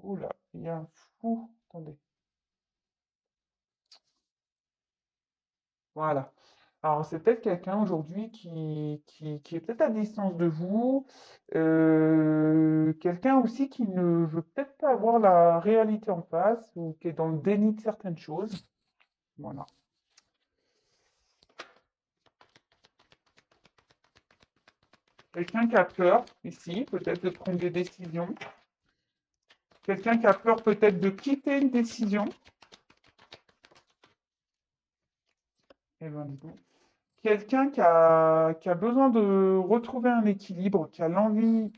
Oula, il y a un fou. Attendez. Voilà. Alors, c'est peut-être quelqu'un aujourd'hui qui est peut-être à distance de vous. Quelqu'un aussi qui ne veut peut-être pas avoir la réalité en face ou qui est dans le déni de certaines choses. Voilà. Quelqu'un qui a peur ici, peut-être de prendre des décisions. Quelqu'un qui a peur peut-être de quitter une décision. Eh ben, dis donc. Quelqu'un qui a besoin de retrouver un équilibre, qui a l'envie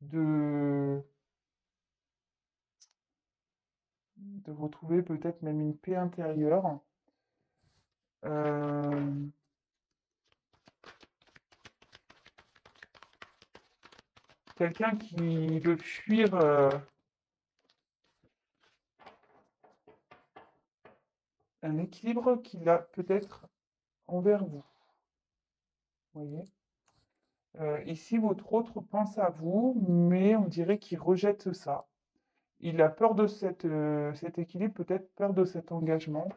de, de retrouver peut-être même une paix intérieure. Euh, Quelqu'un qui veut fuir un équilibre qu'il a peut-être envers vous. Voyez? Ici, votre autre pense à vous, mais on dirait qu'il rejette ça. Il a peur de cet équilibre, peut-être peur de cet engagement,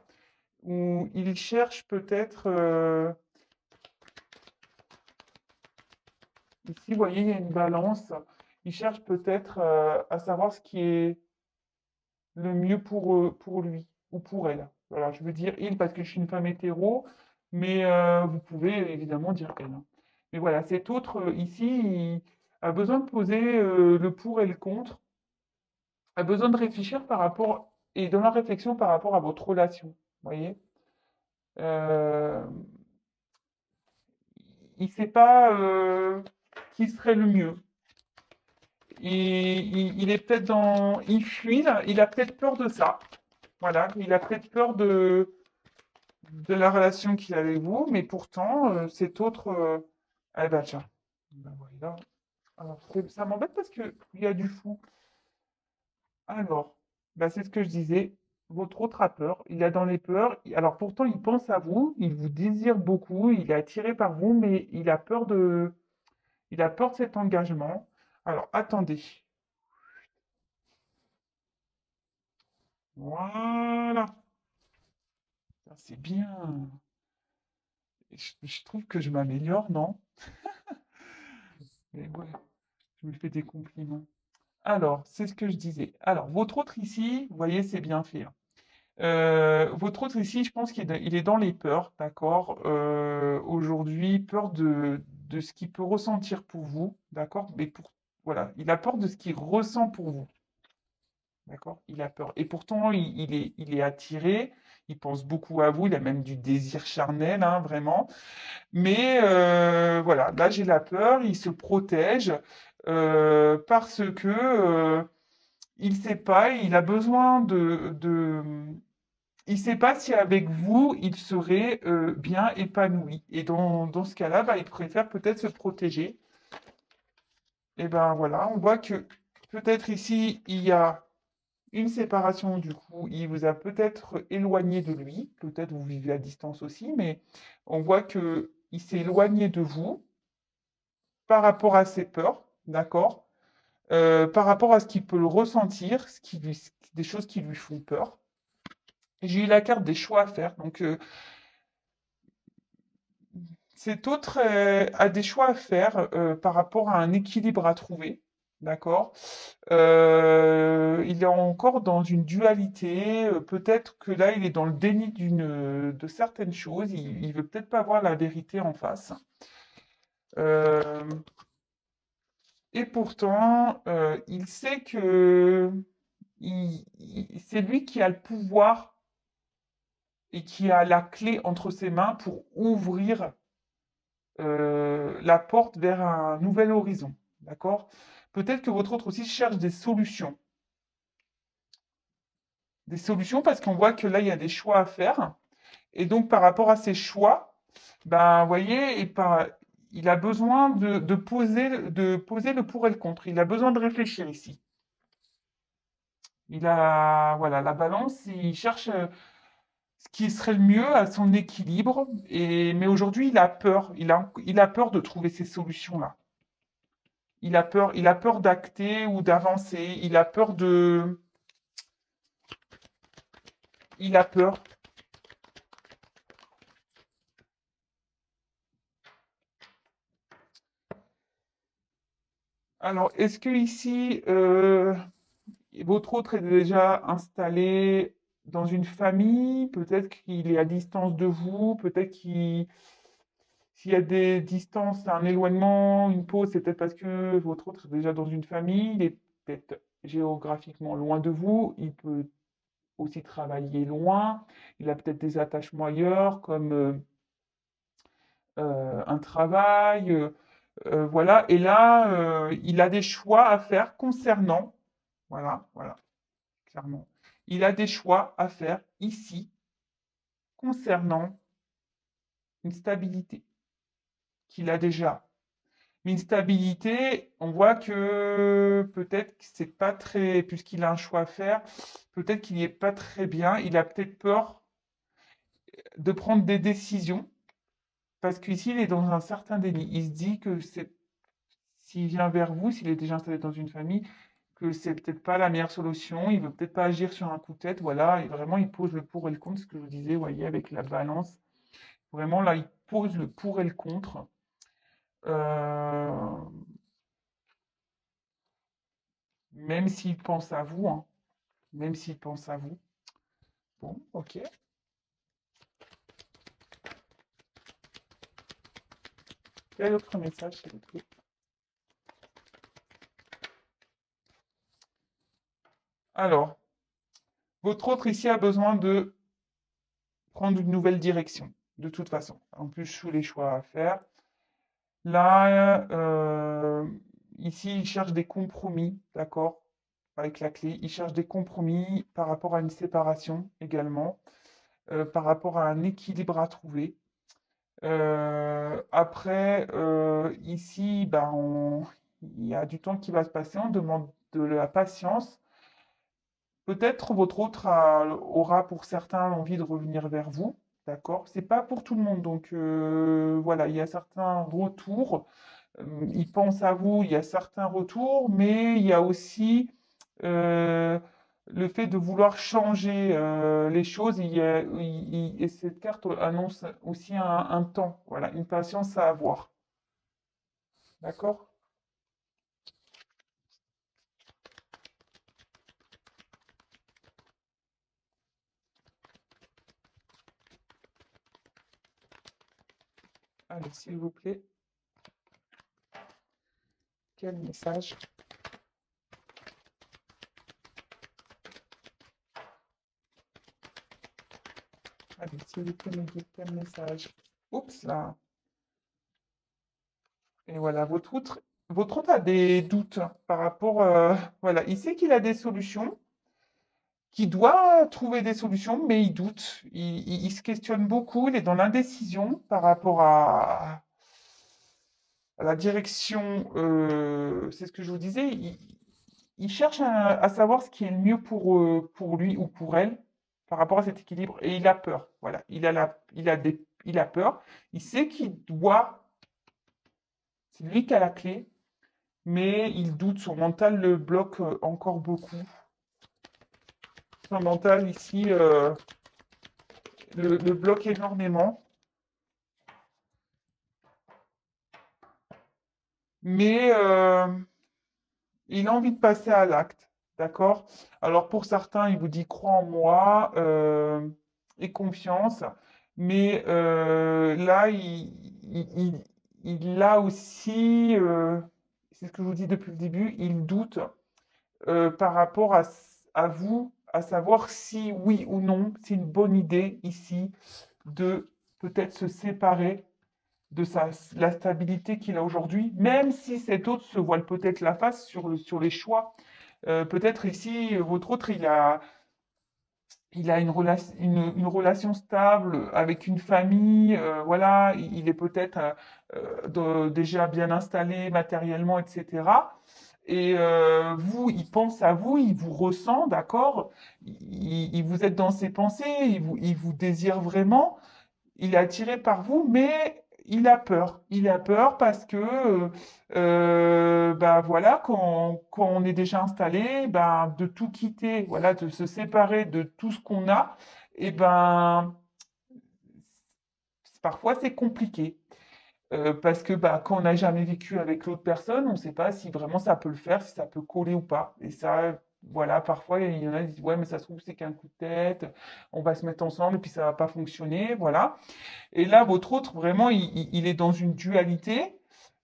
ou il cherche peut-être, ici, vous voyez, il y a une balance, il cherche peut-être à savoir ce qui est le mieux pour lui ou pour elle. Voilà, je veux dire il parce que je suis une femme hétéro, mais vous pouvez évidemment dire elle, hein. Mais voilà, cet autre ici, il a besoin de poser le pour et le contre, a besoin de réfléchir par rapport, et dans la réflexion par rapport à votre relation. Vous voyez? Euh, il ne sait pas qui serait le mieux. Il est peut-être dans. Il fuit, là, il a peut-être peur de ça. Voilà, il a peut-être peur de la relation qu'il a avec vous, mais pourtant, cet autre. Ah bah tiens. Ben voilà. Alors, ça m'embête parce qu'il y a du fou. Alors, bah, c'est ce que je disais. Votre autre a peur. Il a dans les peurs. Alors, pourtant, il pense à vous. Il vous désire beaucoup. Il est attiré par vous, mais il a peur de cet engagement. Alors, attendez. Voilà. Ça, c'est bien. Je trouve que je m'améliore, non? Mais ouais, je me fais des compliments. Alors, c'est ce que je disais. Alors, votre autre ici, vous voyez, c'est bien fait, hein. Votre autre ici, je pense qu'il est dans les peurs, d'accord? Aujourd'hui, peur de ce qu'il peut ressentir pour vous, d'accord? Mais voilà, il a peur de ce qu'il ressent pour vous, d'accord? Il a peur. Et pourtant, il est attiré, il pense beaucoup à vous, il a même du désir charnel, hein, vraiment. Mais voilà, là j'ai la peur, il se protège parce que il sait pas, il a besoin il sait pas si avec vous il serait bien épanoui. Et dans ce cas-là, bah, il préfère peut-être se protéger. Et ben voilà, on voit que peut-être ici il y a une séparation du coup, il vous a peut-être éloigné de lui, peut-être vous vivez à distance aussi, mais on voit que il s'est éloigné de vous par rapport à ses peurs, d'accord? Par rapport à ce qu'il peut le ressentir, des choses qui lui font peur. J'ai eu la carte des choix à faire. Donc, cet autre a des choix à faire par rapport à un équilibre à trouver. D'accord? Il est encore dans une dualité. Peut-être que là, il est dans le déni de certaines choses. Il veut peut-être pas voir la vérité en face. Euh, et pourtant, il sait que c'est lui qui a le pouvoir et qui a la clé entre ses mains pour ouvrir la porte vers un nouvel horizon. D'accord? Peut-être que votre autre aussi cherche des solutions. Des solutions parce qu'on voit que là, il y a des choix à faire. Et donc, par rapport à ces choix, ben, vous voyez, il a besoin de poser le pour et le contre. Il a besoin de réfléchir ici. Voilà, la balance, il cherche ce qui serait le mieux à son équilibre. Mais aujourd'hui, il a peur. Il a peur de trouver ces solutions-là. il a peur d'acter ou d'avancer, il a peur de, il a peur. Alors, est-ce que ici, votre autre est déjà installé dans une famille? Peut-être qu'il est à distance de vous, peut-être qu'il s'il y a des distances, un éloignement, une pause, c'est peut-être parce que votre autre est déjà dans une famille, il est peut-être géographiquement loin de vous, il peut aussi travailler loin, il a peut-être des attachements ailleurs, comme un travail, voilà. Et là, il a des choix à faire concernant, voilà, clairement. Il a des choix à faire ici concernant une stabilité qu'il a déjà. Mais une stabilité, on voit que peut-être que c'est pas très, puisqu'il a un choix à faire, peut-être qu'il n'y est pas très bien. Il a peut-être peur de prendre des décisions parce qu'ici, il est dans un certain déni. Il se dit que c'est, s'il vient vers vous, s'il est déjà installé dans une famille, que c'est peut-être pas la meilleure solution. Il veut peut-être pas agir sur un coup de tête. Voilà, et vraiment, il pose le pour et le contre, ce que je vous disais, vous voyez, avec la balance. Vraiment, là, il pose le pour et le contre. Euh, même s'il pense à vous, hein, même s'il pense à vous. Bon, ok. Quel autre message, s'il vous plaît? Alors, votre autre ici a besoin de prendre une nouvelle direction, de toute façon. En plus, sous les choix à faire. Là, ici, il cherche des compromis, d'accord, avec la clé. Il cherche des compromis par rapport à une séparation également, par rapport à un équilibre à trouver. Après, ici, ben, il y a du temps qui va se passer, on demande de la patience. Peut-être votre autre aura pour certains envie de revenir vers vous, d'accord? C'est pas pour tout le monde, donc voilà, il y a certains retours, il pense à vous, il y a certains retours, mais il y a aussi euh, le fait de vouloir changer les choses. Et cette carte annonce aussi un temps, voilà, une patience à avoir, d'accord? Allez, s'il vous plaît, quel message? Allez, s'il vous plaît, me dites quel message. Oups là. Et voilà, votre autre a des doutes par rapport, voilà, il sait qu'il a des solutions, qu'il doit trouver des solutions, mais il doute, il se questionne beaucoup, il est dans l'indécision par rapport à la direction, c'est ce que je vous disais, il cherche à savoir ce qui est le mieux pour lui ou pour elle par rapport à cet équilibre, et il a peur, voilà, il a peur, il sait qu'il doit, c'est lui qui a la clé, mais il doute, son mental le bloque encore beaucoup. Son mental ici le bloque énormément, mais il a envie de passer à l'acte, d'accord? Alors pour certains, il vous dit crois en moi et confiance, mais là, il a aussi, c'est ce que je vous dis depuis le début, il doute par rapport à vous, à savoir si oui ou non, c'est une bonne idée ici de peut-être se séparer de la stabilité qu'il a aujourd'hui, même si cet autre se voile peut-être la face sur les choix. Peut-être ici, votre autre, il a une relation stable avec une famille, voilà, il est peut-être déjà bien installé matériellement, etc. Et vous, il pense à vous, il vous ressent, d'accord? Vous êtes dans ses pensées, il vous désire vraiment, il est attiré par vous, mais il a peur. Il a peur parce que, bah voilà, quand on est déjà installé, ben, de tout quitter, voilà, de se séparer de tout ce qu'on a, et ben, parfois c'est compliqué. Parce que bah, quand on n'a jamais vécu avec l'autre personne, on ne sait pas si vraiment ça peut le faire, si ça peut coller ou pas. Et ça, voilà, parfois il y en a qui disent ouais, mais ça se trouve c'est qu'un coup de tête, on va se mettre ensemble et puis ça va pas fonctionner, voilà. Et là, votre autre, vraiment, il est dans une dualité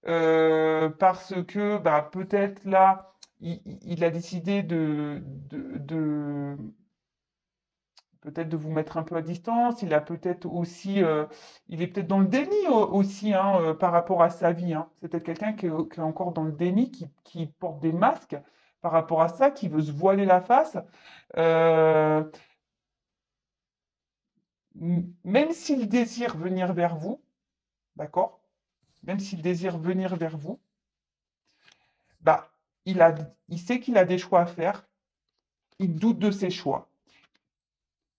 parce que bah, peut-être là, il a décidé peut-être de vous mettre un peu à distance. Il a peut-être aussi, il est peut-être dans le déni aussi hein, par rapport à sa vie. Hein. C'est peut-être quelqu'un qui est encore dans le déni, qui porte des masques par rapport à ça, qui veut se voiler la face. Euh, Même s'il désire venir vers vous, d'accord? Même s'il désire venir vers vous, bah, il a, il sait qu'il a des choix à faire. Il doute de ses choix.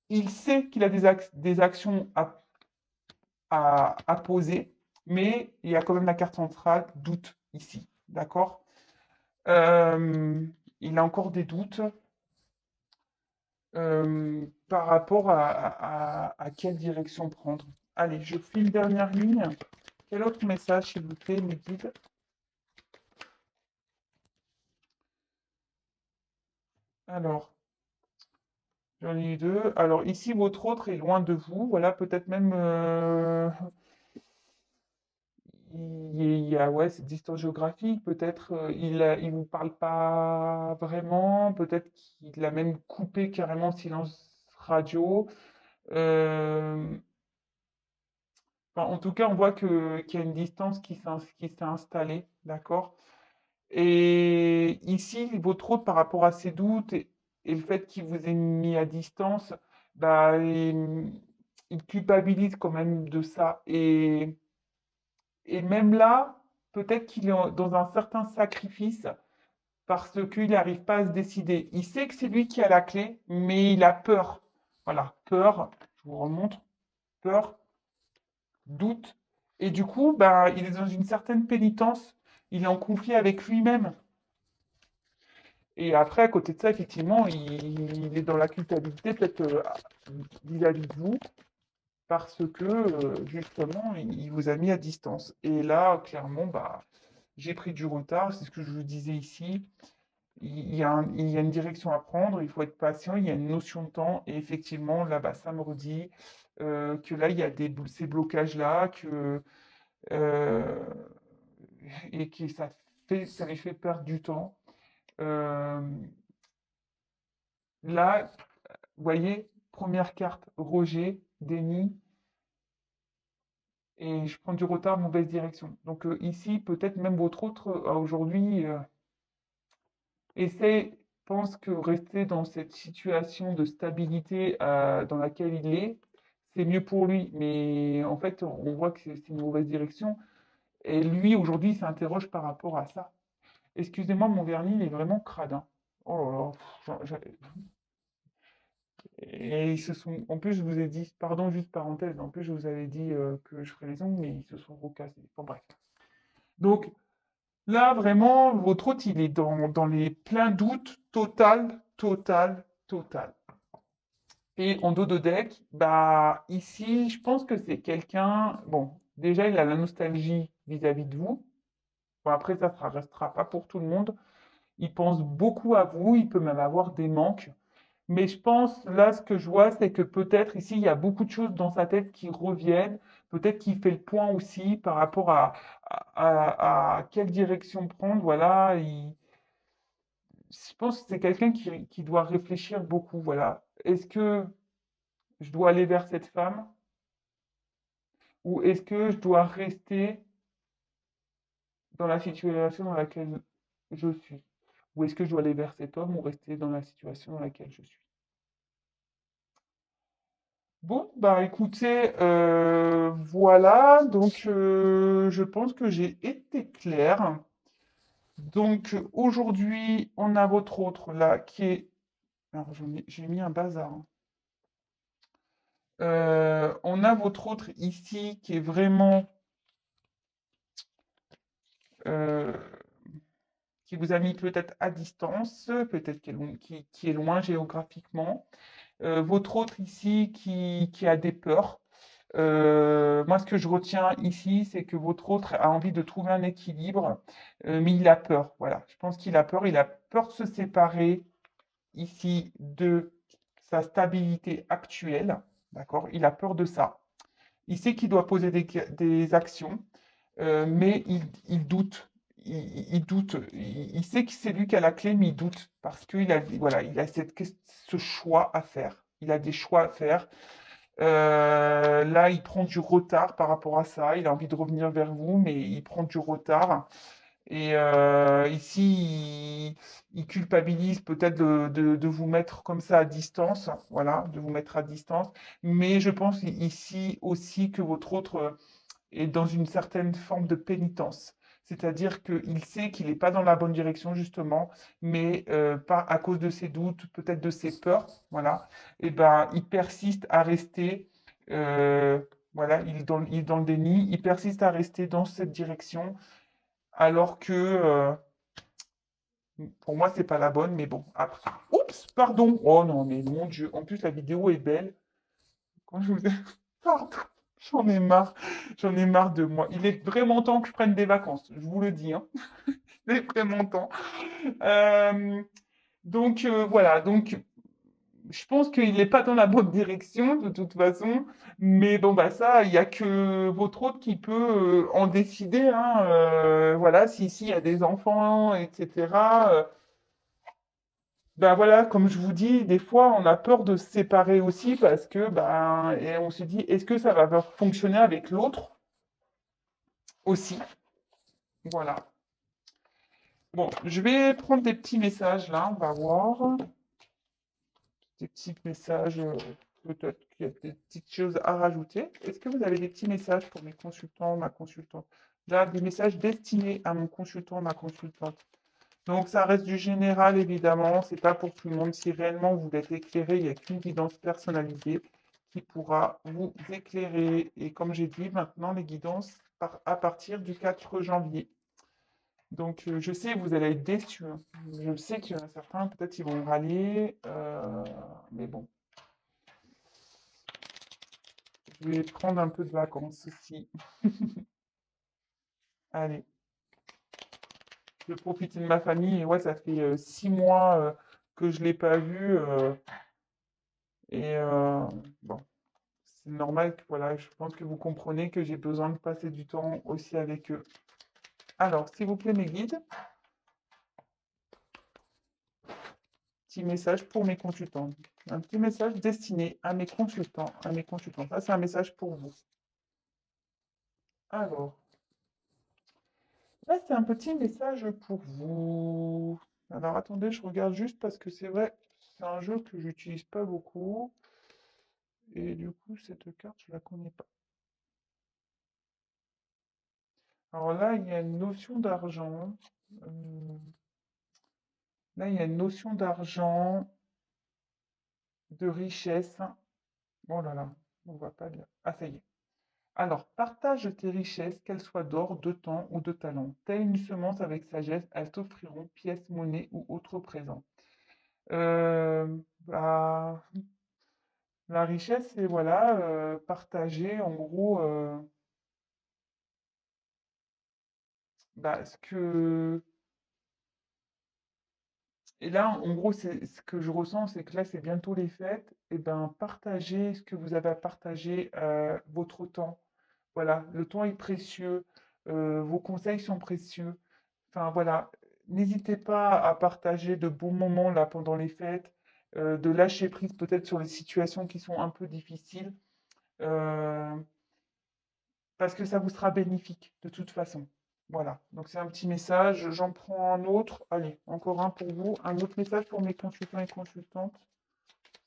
Il sait qu'il a des actions à poser, mais il y a quand même la carte centrale doute ici, d'accord? Euh, il a encore des doutes par rapport à quelle direction prendre. Allez, je fais une dernière ligne. Quel autre message, s'il vous plaît, mes guides? Alors, j'en ai eu deux. Alors, ici, votre autre est loin de vous. Voilà, peut-être même il y a ouais, cette distance géographique, peut-être il vous parle pas vraiment, peut-être qu'il a même coupé carrément le silence radio. Euh, enfin, en tout cas, on voit qu'il y a une distance qui s'est installée, d'accord? Et ici, votre hôte, par rapport à ses doutes et le fait qu'il vous ait mis à distance, bah, il culpabilise quand même de ça. Et même là, peut-être qu'il est dans un certain sacrifice parce qu'il n'arrive pas à se décider. Il sait que c'est lui qui a la clé, mais il a peur. Voilà, peur, je vous remontre, peur, doute. Et du coup, ben, il est dans une certaine pénitence. Il est en conflit avec lui-même. Et après, à côté de ça, effectivement, il est dans la culpabilité, peut-être vis-à-vis de vous, parce que justement, il vous a mis à distance. Et là, clairement, bah, j'ai pris du retard, c'est ce que je vous disais ici. Il y a une direction à prendre, il faut être patient, il y a une notion de temps. Et effectivement, là, bah, ça me redit que là, il y a ces blocages-là, euh, et que ça lui fait perdre du temps. Euh, Là, vous voyez, première carte, rejet, déni, et je prends du retard, mauvaise direction. Donc ici, peut-être même votre autre, aujourd'hui, pense que rester dans cette situation de stabilité dans laquelle il est, c'est mieux pour lui. Mais en fait, on voit que c'est une mauvaise direction. Et lui, aujourd'hui, il s'interroge par rapport à ça. Excusez-moi, mon vernis, il est vraiment crade. Hein. Oh là là, et ils se sont. En plus, je vous ai dit, pardon, juste parenthèse, en plus, je vous avais dit que je ferais les ongles, mais ils se sont recassés. Bon, bref. Donc, là, vraiment, votre hôte, il est dans les pleins doutes, total, total, total. Et en dos de deck, bah, ici, je pense que c'est quelqu'un. Bon, déjà, il a la nostalgie vis-à-vis de vous. Bon, après, ça ne restera pas pour tout le monde. Il pense beaucoup à vous, il peut même avoir des manques. Mais je pense, là, ce que je vois, c'est que peut-être ici, il y a beaucoup de choses dans sa tête qui reviennent. Peut-être qu'il fait le point aussi par rapport à quelle direction prendre. Voilà, je pense que c'est quelqu'un qui doit réfléchir beaucoup. Voilà. Est-ce que je dois aller vers cette femme ou est-ce que je dois rester dans la situation dans laquelle je suis? Ou est-ce que je dois aller vers cet homme ou rester dans la situation dans laquelle je suis? Bon, bah écoutez, voilà, donc je pense que j'ai été clair. Donc aujourd'hui, on a votre autre là qui est. Alors j'ai mis un bazar. Hein. On a votre autre ici qui est vraiment. euh, qui vous a mis peut-être à distance, peut-être qui est loin géographiquement. Votre autre ici qui a des peurs. Moi, ce que je retiens ici, c'est que votre autre a envie de trouver un équilibre, mais il a peur. Voilà, je pense qu'il a peur. Il a peur de se séparer ici de sa stabilité actuelle. D'accord? Il a peur de ça. Il sait qu'il doit poser des actions, mais il doute. Il doute. Il sait que c'est lui qui a la clé, mais il doute parce qu'il a, voilà, il a ce choix à faire. Il a des choix à faire. Là, il prend du retard par rapport à ça. Il a envie de revenir vers vous, mais il prend du retard. Et ici, il culpabilise peut-être de vous mettre comme ça à distance, voilà, de vous mettre à distance. Mais je pense ici aussi que votre autre est dans une certaine forme de pénitence. C'est-à-dire qu'il sait qu'il n'est pas dans la bonne direction, justement, mais pas à cause de ses doutes, peut-être de ses peurs, voilà, et ben, il persiste à rester, euh, voilà, il est dans le déni, il persiste à rester dans cette direction, alors que pour moi, c'est pas la bonne, mais bon, après. Oups, pardon. Oh non, mais mon Dieu, en plus, la vidéo est belle. Quand je vous ai... Pardon, j'en ai marre. J'en ai marre de moi. Il est vraiment temps que je prenne des vacances, je vous le dis, hein. Il est vraiment temps. Euh, voilà, donc je pense qu'il n'est pas dans la bonne direction de toute façon, mais bon bah ça, il n'y a que votre hôte qui peut en décider, hein, voilà, si ici il y a des enfants, etc. Ben voilà, comme je vous dis, des fois on a peur de se séparer aussi parce que ben et on se dit est-ce que ça va fonctionner avec l'autre aussi? Voilà. Bon, je vais prendre des petits messages là, on va voir. Des petits messages, peut-être qu'il y a des petites choses à rajouter. Est-ce que vous avez des petits messages pour mes consultants, ma consultante? Là, des messages destinés à mon consultant, ma consultante. Donc, ça reste du général, évidemment. C'est pas pour tout le monde. Si réellement vous êtes éclairé, il n'y a qu'une guidance personnalisée qui pourra vous éclairer. Et comme j'ai dit, maintenant, les guidances à partir du 4 janvier. Donc, je sais que vous allez être déçus, hein. Je sais qu'il y en a certains, peut-être, ils vont râler. Mais bon, je vais prendre un peu de vacances aussi. Allez, je vais profiter de ma famille. Et ouais, ça fait 6 mois que je ne l'ai pas vu. Et bon, c'est normal que, voilà, je pense que vous comprenez que j'ai besoin de passer du temps aussi avec eux. Alors, s'il vous plaît, mes guides, petit message pour mes consultants. Un petit message destiné à mes consultants, à mes consultants. Ça, c'est un message pour vous. Alors, là, c'est un petit message pour vous. Alors, attendez, je regarde juste parce que c'est vrai, c'est un jeu que j'utilise pas beaucoup. Et du coup, cette carte, je la connais pas. Alors là, il y a une notion d'argent. Euh, Là, il y a une notion d'argent, de richesse. Oh là là, on voit pas bien. Ah, ça y est. Alors, partage tes richesses, qu'elles soient d'or, de temps ou de talent. Telle une semence avec sagesse, elles t'offriront pièces, monnaie ou autres présents. Bah, la richesse, c'est voilà, partager en gros bah, ce que. Et là, en gros, c'est ce que je ressens, c'est que là, c'est bientôt les fêtes. Et ben, partagez ce que vous avez à partager, votre temps. Voilà, le temps est précieux, vos conseils sont précieux. Enfin voilà, n'hésitez pas à partager de bons moments là pendant les fêtes, de lâcher prise peut-être sur les situations qui sont un peu difficiles, euh, parce que ça vous sera bénéfique de toute façon. Voilà, donc c'est un petit message. J'en prends un autre. Allez, encore un pour vous. Un autre message pour mes consultants et consultantes,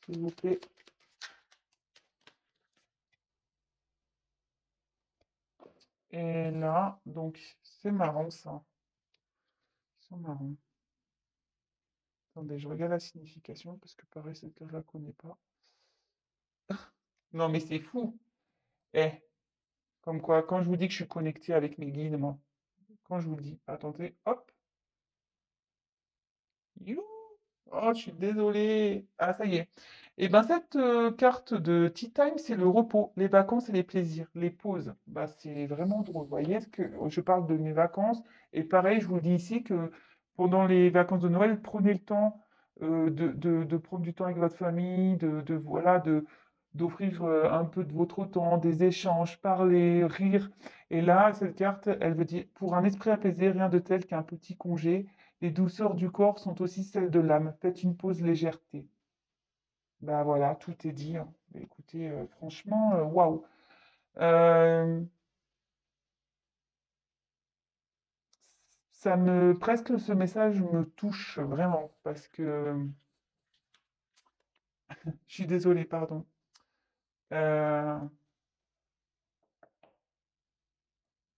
s'il vous plaît. Et là, donc c'est marrant ça. C'est marrant. Attendez, je regarde la signification parce que pareil, cette carte, je la connais pas. Non, mais c'est fou. Eh, comme quoi, quand je vous dis que je suis connecté avec mes guides, moi, Quand je vous le dis. Attendez, hop. You. Oh, je suis désolée. Ah, ça y est. Et ben cette carte de Tea Time, c'est le repos, les vacances et les plaisirs, les pauses. Bah, c'est vraiment drôle. Vous voyez ce que je parle de mes vacances. Et pareil, je vous dis ici que pendant les vacances de Noël, prenez le temps de prendre du temps avec votre famille, voilà, d'offrir un peu de votre temps, des échanges, parler, rire. Et là, cette carte, elle veut dire, pour un esprit apaisé, rien de tel qu'un petit congé. Les douceurs du corps sont aussi celles de l'âme. Faites une pause légèreté. Bah voilà, tout est dit, hein. Écoutez, franchement, waouh. Euh, presque ce message me touche vraiment parce que, je suis désolée, pardon. Euh,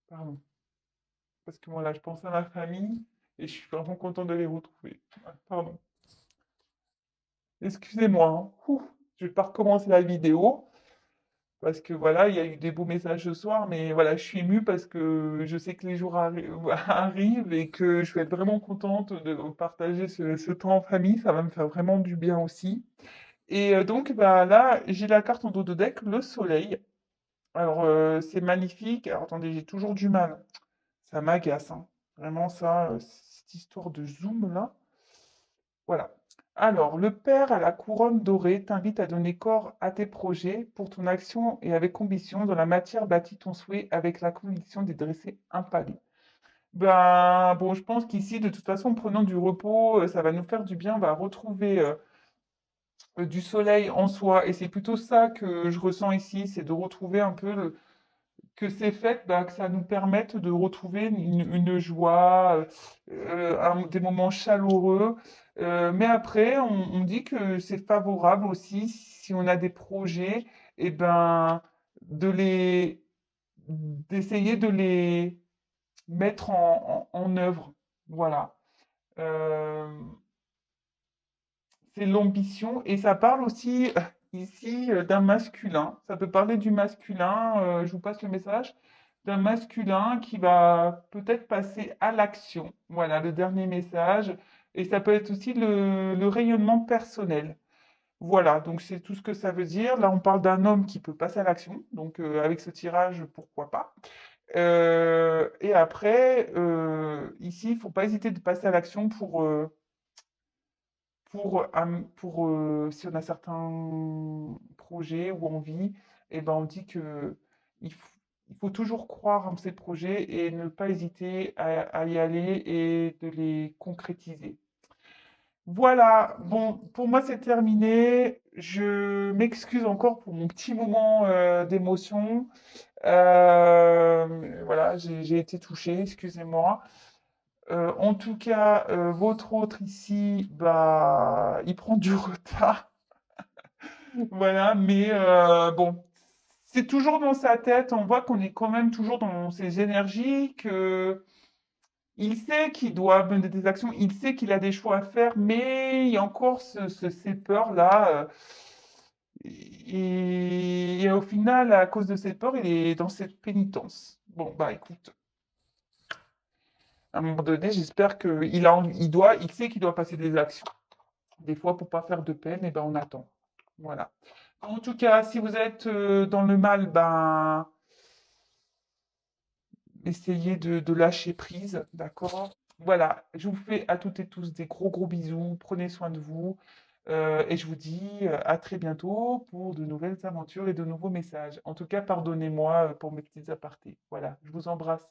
pardon, parce que moi là, je pense à ma famille et je suis vraiment content de les retrouver. Ouais, pardon. Excusez-moi, hein. Ouh, je vais pas recommencer la vidéo. Parce que voilà, il y a eu des beaux messages ce soir, mais voilà, je suis émue parce que je sais que les jours arrivent et que je vais être vraiment contente de partager ce temps en famille. Ça va me faire vraiment du bien aussi. Et donc, bah, là, j'ai la carte en dos de deck, le soleil. Alors, c'est magnifique. Alors, attendez, j'ai toujours du mal. Ça m'agace, hein. Vraiment, ça, cette histoire de zoom là. Voilà. Alors, le père à la couronne dorée t'invite à donner corps à tes projets pour ton action et avec ambition. Dans la matière, bâtis ton souhait avec la conviction d'y dresser un palais. Ben, bon, je pense qu'ici, de toute façon, prenant du repos, ça va nous faire du bien. On va retrouver du soleil en soi. Et c'est plutôt ça que je ressens ici, c'est de retrouver un peu que ces fêtes, bah, que ça nous permette de retrouver une joie, des moments chaleureux. Mais après, on dit que c'est favorable aussi, si on a des projets, et ben, de les, d'essayer de les mettre en œuvre. Voilà. Euh, c'est l'ambition et ça parle aussi ici d'un masculin. Ça peut parler du masculin, je vous passe le message, d'un masculin qui va peut-être passer à l'action. Voilà, le dernier message. Et ça peut être aussi le rayonnement personnel. Voilà, donc c'est tout ce que ça veut dire. Là, on parle d'un homme qui peut passer à l'action. Donc avec ce tirage, pourquoi pas. Et après, ici, il ne faut pas hésiter de passer à l'action si on a certains projets ou envies, eh ben, on dit que il faut, il faut toujours croire en ces projets et ne pas hésiter à y aller et de les concrétiser. Voilà, bon, pour moi c'est terminé. Je m'excuse encore pour mon petit moment d'émotion. Voilà, j'ai été touchée, excusez-moi. En tout cas, votre autre ici, bah, il prend du retard. Voilà, mais bon, c'est toujours dans sa tête. On voit qu'on est quand même toujours dans ses énergies, que il sait qu'il doit mener des actions, il sait qu'il a des choix à faire, mais il y a encore ces peurs-là. Et au final, à cause de ces peurs, il est dans cette pénitence. Bon, bah écoute, à un moment donné, j'espère il sait qu'il doit passer des actions. Des fois, pour pas faire de peine, eh ben, on attend. Voilà. En tout cas, si vous êtes dans le mal, ben, essayez de lâcher prise, d'accord? Voilà, je vous fais à toutes et tous des gros gros bisous, prenez soin de vous, et je vous dis à très bientôt pour de nouvelles aventures et de nouveaux messages. En tout cas, pardonnez-moi pour mes petits apartés. Voilà, je vous embrasse.